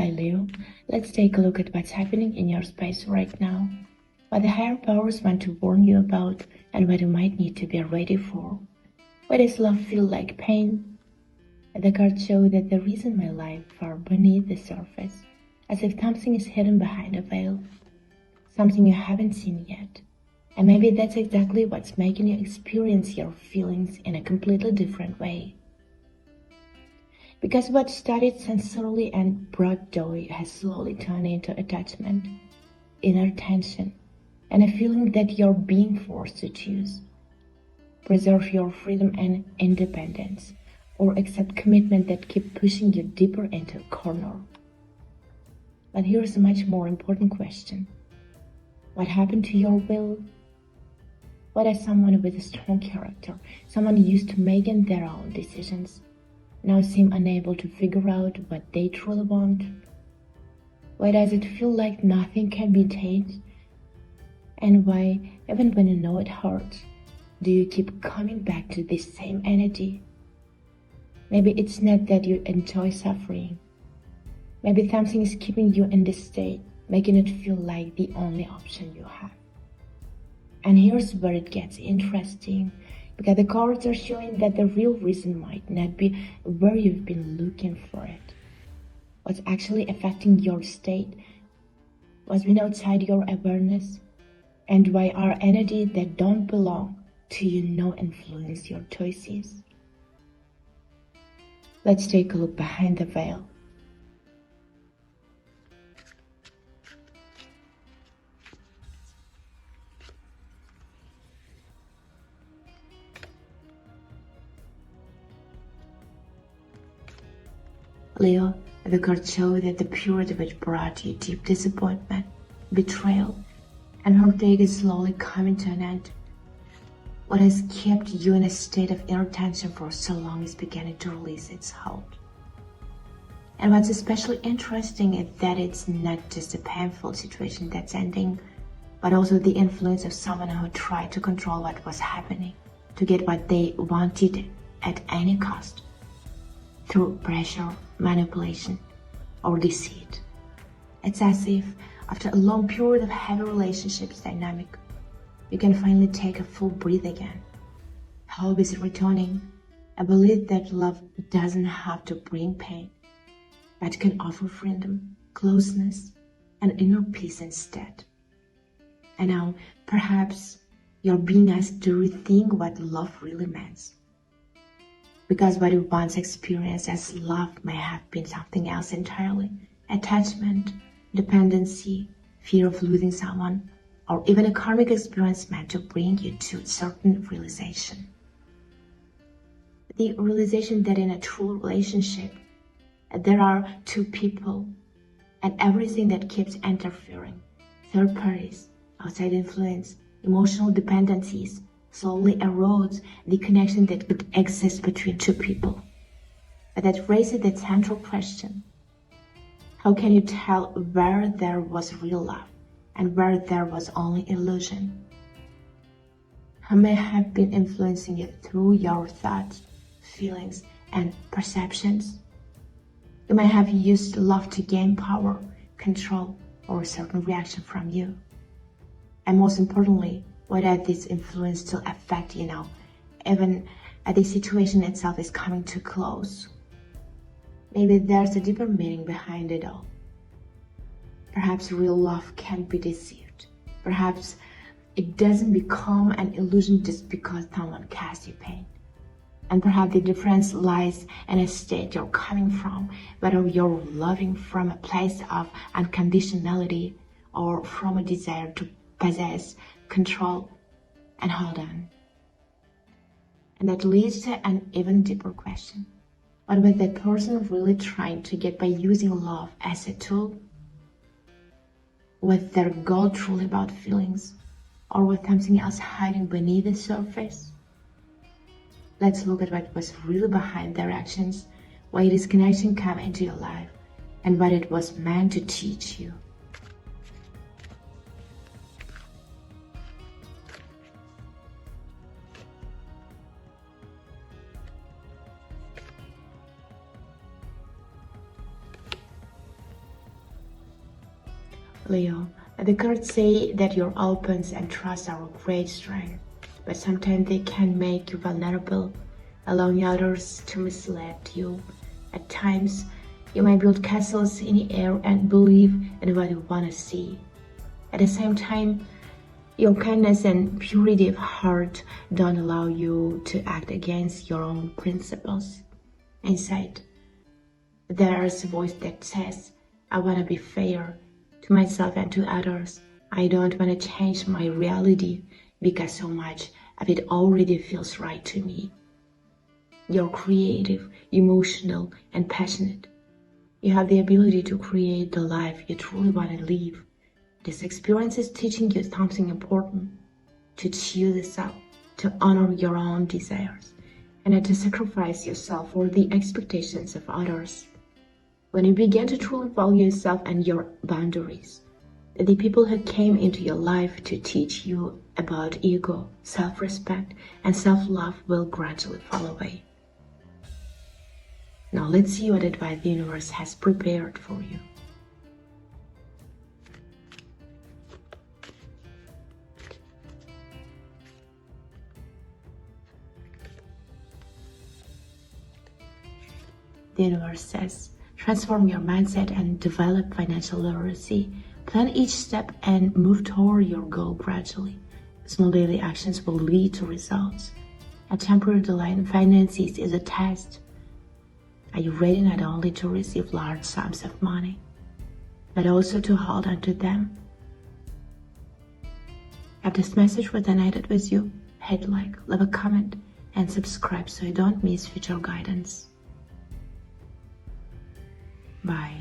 Hi Leo, let's take a look at what's happening in your space right now, what the higher powers want to warn you about, and what you might need to be ready for. Why does love feel like pain? The cards show that the reason my life far beneath the surface, as if something is hidden behind a veil, something you haven't seen yet. And maybe that's exactly what's making you experience your feelings in a completely different way. Because what started sincerely and brought joy has slowly turned into attachment, inner tension, and a feeling that you're being forced to choose. Preserve your freedom and independence, or accept commitment that keep pushing you deeper into a corner. But here's a much more important question. What happened to your will? What is someone with a strong character, someone used to making their own decisions, now seem unable to figure out what they truly want? Why does it feel like nothing can be changed? And why, even when you know it hurts, do you keep coming back to this same energy? Maybe it's not that you enjoy suffering. Maybe something is keeping you in this state, making it feel like the only option you have. And here's where it gets interesting, because the cards are showing that the real reason might not be where you've been looking for it. What's actually affecting your state, what's been outside your awareness, and why our energy that don't belong to you now influence your choices. Let's take a look behind the veil. Leo, the cards show that the purity which brought you deep disappointment, betrayal, and heartache is slowly coming to an end. What has kept you in a state of inner tension for so long is beginning to release its hold. And what's especially interesting is that it's not just a painful situation that's ending, but also the influence of someone who tried to control what was happening, to get what they wanted at any cost, through pressure, manipulation, or deceit. It's as if, after a long period of heavy relationships dynamic, you can finally take a full breath again. Hope is returning. I believe that love doesn't have to bring pain, but can offer freedom, closeness, and inner peace instead. And now, perhaps, you're being asked to rethink what love really means. Because what you once experienced as love may have been something else entirely. Attachment, dependency, fear of losing someone, or even a karmic experience meant to bring you to a certain realization. The realization that in a true relationship, there are two people, and everything that keeps interfering, third parties, outside influence, emotional dependencies, slowly erodes the connection that could exist between two people. But that raises the central question. How can you tell where there was real love and where there was only illusion? Who may have been influencing you through your thoughts, feelings, and perceptions? You may have used love to gain power, control, or a certain reaction from you. And most importantly, what does this influence still affect you now, even as the situation itself is coming to close? Maybe there's a deeper meaning behind it all. Perhaps real love can't be deceived. Perhaps it doesn't become an illusion just because someone caused you pain. And perhaps the difference lies in a state you're coming from, whether you're loving from a place of unconditionality or from a desire to possess, control, and hold on. And that leads to an even deeper question. What was that person really trying to get by using love as a tool? Was their goal truly about feelings, or was something else hiding beneath the surface? Let's look at what was really behind their actions, why this connection came into your life, and what it was meant to teach you. Leo, the cards say that your openness and trust are a great strength, but sometimes they can make you vulnerable, allowing others to mislead you. At times, you may build castles in the air and believe in what you want to see. At the same time, your kindness and purity of heart don't allow you to act against your own principles. Inside, there is a voice that says, I want to be fair to myself and to others. I don't want to change my reality because so much of it already feels right to me. You're creative, emotional, and passionate. You have the ability to create the life you truly want to live. This experience is teaching you something important: to choose yourself, to honor your own desires, and not to sacrifice yourself for the expectations of others. When you begin to truly value yourself and your boundaries, the people who came into your life to teach you about ego, self-respect, and self-love will gradually fall away. Now let's see what advice the universe has prepared for you. The universe says, transform your mindset and develop financial literacy. Plan each step and move toward your goal gradually. Small daily actions will lead to results. A temporary delay in finances is a test. Are you ready not only to receive large sums of money, but also to hold on to them? If this message resonated with you, hit like, leave a comment, and subscribe so you don't miss future guidance. Bye.